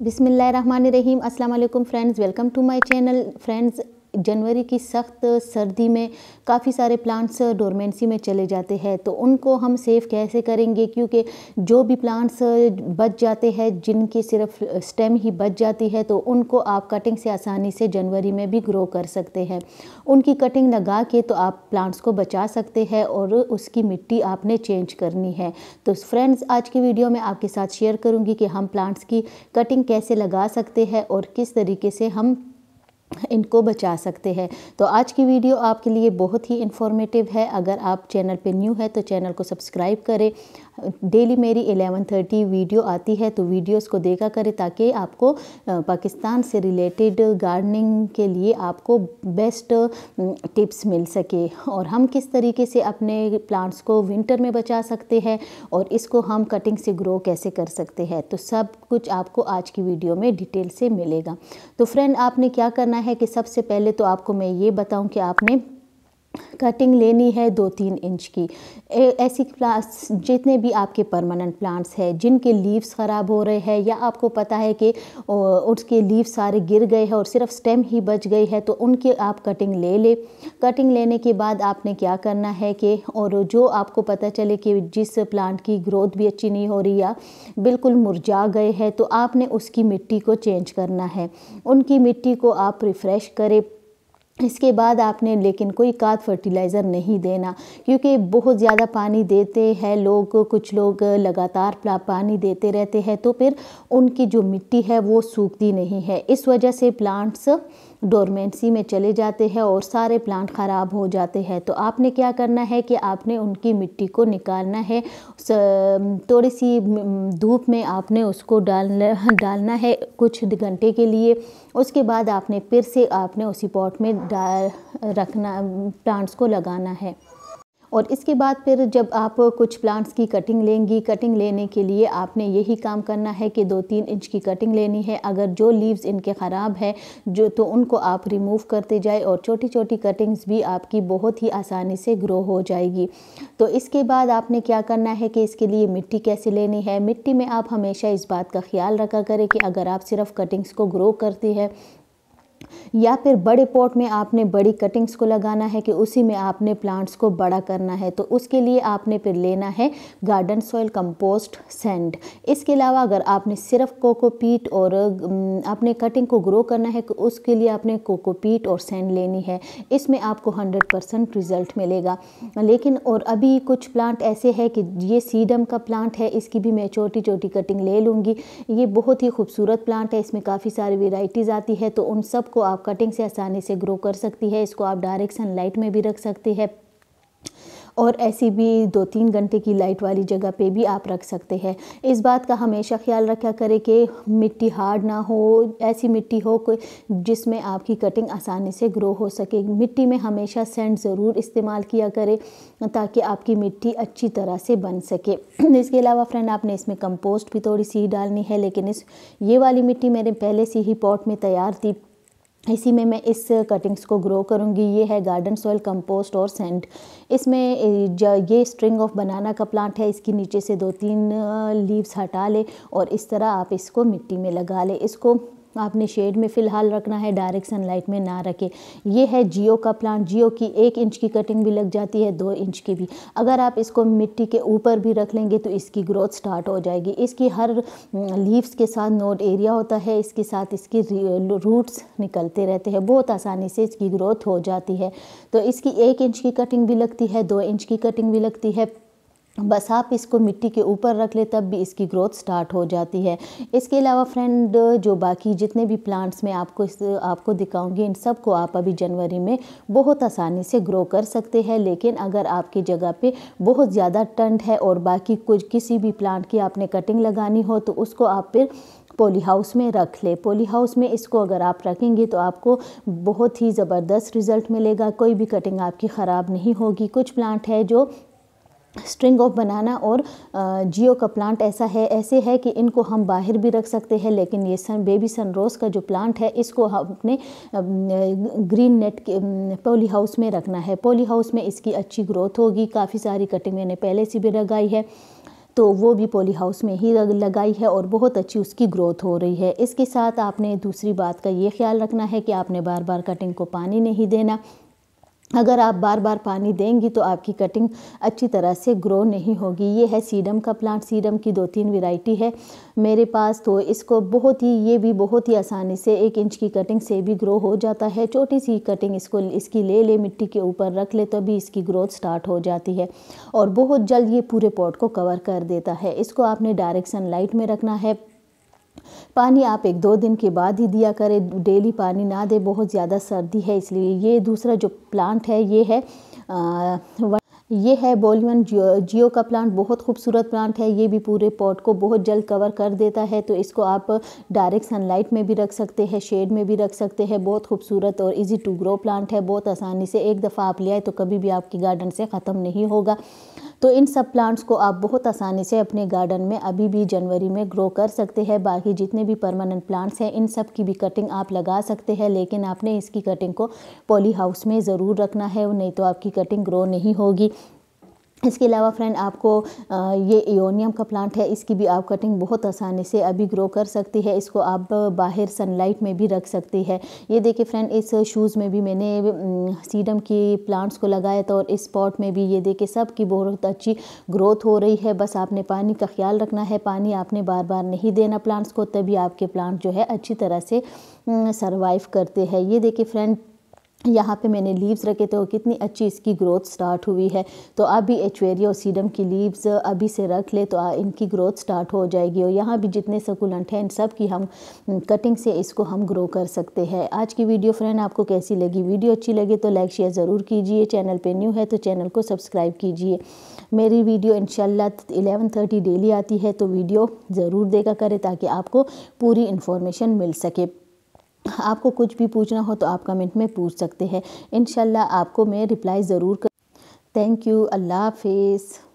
बिस्मिल्लाहिर्रहमानिर्रहीम। अस्सलाम वालेकुम friends, welcome to my channel. Friends, जनवरी की सख्त सर्दी में काफ़ी सारे प्लांट्स डोरमेंसी में चले जाते हैं, तो उनको हम सेव कैसे करेंगे, क्योंकि जो भी प्लांट्स बच जाते हैं, जिनकी सिर्फ स्टेम ही बच जाती है, तो उनको आप कटिंग से आसानी से जनवरी में भी ग्रो कर सकते हैं। उनकी कटिंग लगा के तो आप प्लांट्स को बचा सकते हैं और उसकी मिट्टी आपने चेंज करनी है। तो फ्रेंड्स, आज की वीडियो में आपके साथ शेयर करूंगी कि हम प्लांट्स की कटिंग कैसे लगा सकते हैं और किस तरीके से हम इनको बचा सकते हैं। तो आज की वीडियो आपके लिए बहुत ही इन्फॉर्मेटिव है। अगर आप चैनल पे न्यू है तो चैनल को सब्सक्राइब करें। डेली मेरी 11:30 वीडियो आती है, तो वीडियोस को देखा करें ताकि आपको पाकिस्तान से रिलेटेड गार्डनिंग के लिए आपको बेस्ट टिप्स मिल सके और हम किस तरीके से अपने प्लांट्स को विंटर में बचा सकते हैं और इसको हम कटिंग से ग्रो कैसे कर सकते हैं। तो सब कुछ आपको आज की वीडियो में डिटेल से मिलेगा। तो फ्रेंड, आपने क्या करना है कि सबसे पहले तो आपको मैं ये बताऊं कि आपने कटिंग लेनी है 2-3 इंच की। ऐसी प्लांट्स जितने भी आपके परमानेंट प्लांट्स हैं जिनके लीव्स ख़राब हो रहे हैं या आपको पता है कि उसके लीव्स सारे गिर गए हैं और सिर्फ स्टेम ही बच गई है, तो उनके आप कटिंग ले ले। कटिंग लेने के बाद आपने क्या करना है कि और जो आपको पता चले कि जिस प्लांट की ग्रोथ भी अच्छी नहीं हो रही या बिल्कुल मुरझा गए हैं, तो आपने उसकी मिट्टी को चेंज करना है। उनकी मिट्टी को आप रिफ़्रेश करें। इसके बाद आपने लेकिन कोई खाद फर्टिलाइज़र नहीं देना, क्योंकि बहुत ज़्यादा पानी देते हैं लोग, कुछ लोग लगातार पानी देते रहते हैं, तो फिर उनकी जो मिट्टी है वो सूखती नहीं है। इस वजह से प्लांट्स डोरमेंसी में चले जाते हैं और सारे प्लांट ख़राब हो जाते हैं। तो आपने क्या करना है कि आपने उनकी मिट्टी को निकालना है। थोड़ी सी धूप में आपने उसको डालना है कुछ घंटे के लिए। उसके बाद आपने फिर से आपने उसी पॉट में रखना, प्लांट्स को लगाना है। और इसके बाद फिर जब आप कुछ प्लांट्स की कटिंग लेंगी, कटिंग लेने के लिए आपने यही काम करना है कि 2-3 इंच की कटिंग लेनी है। अगर जो लीव्स इनके ख़राब है तो उनको आप रिमूव करते जाए और छोटी छोटी कटिंग्स भी आपकी बहुत ही आसानी से ग्रो हो जाएगी। तो इसके बाद आपने क्या करना है कि इसके लिए मिट्टी कैसे लेनी है। मिट्टी में आप हमेशा इस बात का ख्याल रखा करें कि अगर आप सिर्फ कटिंग्स को ग्रो करती है या फिर बड़े पॉट में आपने बड़ी कटिंग्स को लगाना है कि उसी में आपने प्लांट्स को बड़ा करना है, तो उसके लिए आपने फिर लेना है गार्डन सॉइल कंपोस्ट सैंड। इसके अलावा अगर आपने सिर्फ कोकोपीट और अपने कटिंग को ग्रो करना है तो उसके लिए आपने कोकोपीट और सैंड लेनी है। इसमें आपको 100% रिज़ल्ट मिलेगा। लेकिन और अभी कुछ प्लांट ऐसे हैं कि ये सीडम का प्लांट है, इसकी भी मैं छोटी छोटी कटिंग ले लूँगी। ये बहुत ही खूबसूरत प्लांट है, इसमें काफ़ी सारी वेराइटीज़ आती है, तो उन सब को आप कटिंग से आसानी से ग्रो कर सकती है। इसको आप डायरेक्ट सनलाइट में भी रख सकते हैं और ऐसी भी 2-3 घंटे की लाइट वाली जगह पे भी आप रख सकते हैं। इस बात का हमेशा ख्याल रखा करें कि मिट्टी हार्ड ना हो, ऐसी मिट्टी हो जिसमें आपकी कटिंग आसानी से ग्रो हो सके। मिट्टी में हमेशा सैंड ज़रूर इस्तेमाल किया करें ताकि आपकी मिट्टी अच्छी तरह से बन सके। इसके अलावा फ्रेंड, आपने इसमें कंपोस्ट भी थोड़ी सी डालनी है, लेकिन ये वाली मिट्टी मेरे पहले से ही पॉट में तैयार थी, इसी में मैं इस कटिंग्स को ग्रो करूंगी। ये है गार्डन सॉइल कंपोस्ट और सैंड। इसमें ये स्ट्रिंग ऑफ बनाना का प्लांट है, इसकी नीचे से 2-3 लीव्स हटा ले और इस तरह आप इसको मिट्टी में लगा ले। इसको आपने शेड में फ़िलहाल रखना है, डायरेक्ट सनलाइट में ना रखें। ये है जियो का प्लांट। जियो की 1 इंच की कटिंग भी लग जाती है, 2 इंच की भी। अगर आप इसको मिट्टी के ऊपर भी रख लेंगे तो इसकी ग्रोथ स्टार्ट हो जाएगी। इसकी हर लीव्स के साथ नोड एरिया होता है, इसके साथ इसकी रूट्स निकलते रहते हैं, बहुत आसानी से इसकी ग्रोथ हो जाती है। तो इसकी 1 इंच की कटिंग भी लगती है, 2 इंच की कटिंग भी लगती है। बस आप इसको मिट्टी के ऊपर रख ले तब भी इसकी ग्रोथ स्टार्ट हो जाती है। इसके अलावा फ्रेंड, जो बाकी जितने भी प्लांट्स मैं आपको दिखाऊंगी, इन सब को आप अभी जनवरी में बहुत आसानी से ग्रो कर सकते हैं। लेकिन अगर आपकी जगह पे बहुत ज़्यादा ठंड है और बाकी कुछ किसी भी प्लांट की आपने कटिंग लगानी हो तो उसको आप फिर पॉली हाउस में रख ले। पॉली हाउस में इसको अगर आप रखेंगे तो आपको बहुत ही ज़बरदस्त रिज़ल्ट मिलेगा, कोई भी कटिंग आपकी ख़राब नहीं होगी। कुछ प्लांट है जो स्ट्रिंग ऑफ बनाना और जियो का प्लांट ऐसे है कि इनको हम बाहर भी रख सकते हैं, लेकिन ये बेबी सनरोज़ का जो प्लांट है इसको हम अपने ग्रीन नेट के पॉली हाउस में रखना है। पॉली हाउस में इसकी अच्छी ग्रोथ होगी। काफ़ी सारी कटिंग मैंने पहले से भी लगाई है। तो वो भी पॉली हाउस में ही लगाई है और बहुत अच्छी उसकी ग्रोथ हो रही है। इसके साथ आपने दूसरी बात का ये ख्याल रखना है कि आपने बार बार कटिंग को पानी नहीं देना। अगर आप बार बार पानी देंगी तो आपकी कटिंग अच्छी तरह से ग्रो नहीं होगी। ये है सीडम का प्लांट। सीडम की 2-3 वैरायटी है मेरे पास, तो इसको ये भी बहुत ही आसानी से 1 इंच की कटिंग से भी ग्रो हो जाता है। छोटी सी कटिंग इसकी ले मिट्टी के ऊपर रख ले तो भी इसकी ग्रोथ स्टार्ट हो जाती है और बहुत जल्द ये पूरे पॉट को कवर कर देता है। इसको आपने डायरेक्ट सनलाइट में रखना है। पानी आप 1-2 दिन के बाद ही दिया करें, डेली पानी ना दे, बहुत ज़्यादा सर्दी है इसलिए। ये दूसरा जो प्लांट है ये है बोलियन जियो का प्लांट। बहुत खूबसूरत प्लांट है। ये भी पूरे पॉट को बहुत जल्द कवर कर देता है। तो इसको आप डायरेक्ट सनलाइट में भी रख सकते हैं, शेड में भी रख सकते हैं। बहुत खूबसूरत और इजी टू ग्रो प्लांट है। बहुत आसानी से एक दफ़ा आप ले आए तो कभी भी आपकी गार्डन से ख़त्म नहीं होगा। तो इन सब प्लांट्स को आप बहुत आसानी से अपने गार्डन में अभी भी जनवरी में ग्रो कर सकते हैं। बाकी जितने भी परमानेंट प्लांट्स हैं इन सब की भी कटिंग आप लगा सकते हैं, लेकिन आपने इसकी कटिंग को पॉली हाउस में ज़रूर रखना है, नहीं तो आपकी कटिंग ग्रो नहीं होगी। इसके अलावा फ्रेंड आपको ये एओनियम का प्लांट है, इसकी भी आप कटिंग बहुत आसानी से अभी ग्रो कर सकती है। इसको आप बाहर सनलाइट में भी रख सकती है। ये देखिए फ्रेंड, इस शूज़ में भी मैंने सीडम की प्लांट्स को लगाया था और इस पॉट में भी ये देखिए सब की बहुत अच्छी ग्रोथ हो रही है। बस आपने पानी का ख्याल रखना है। पानी आपने बार बार नहीं देना प्लांट्स को, तभी आपके प्लांट जो है अच्छी तरह से सर्वाइव करते हैं। ये देखिए फ्रेंड, यहाँ पे मैंने लीव्स रखे थे और कितनी अच्छी इसकी ग्रोथ स्टार्ट हुई है। तो आप भी एचवेरिया और सीडम की लीव्स अभी से रख ले तो इनकी ग्रोथ स्टार्ट हो जाएगी। और यहाँ भी जितने सकुलेंट हैं इन सब की हम कटिंग से इसको हम ग्रो कर सकते हैं। आज की वीडियो फ्रेंड आपको कैसी लगी? वीडियो अच्छी लगे तो लाइक शेयर ज़रूर कीजिए। चैनल पे न्यू है तो चैनल को सब्सक्राइब कीजिए। मेरी वीडियो इंशाल्लाह 11:30 डेली आती है, तो वीडियो ज़रूर देखा करें ताकि आपको पूरी इन्फॉर्मेशन मिल सके। आपको कुछ भी पूछना हो तो आप कमेंट में पूछ सकते हैं। इंशाल्लाह आपको मैं रिप्लाई ज़रूर कर। Thank you. अल्लाह हाफिज़।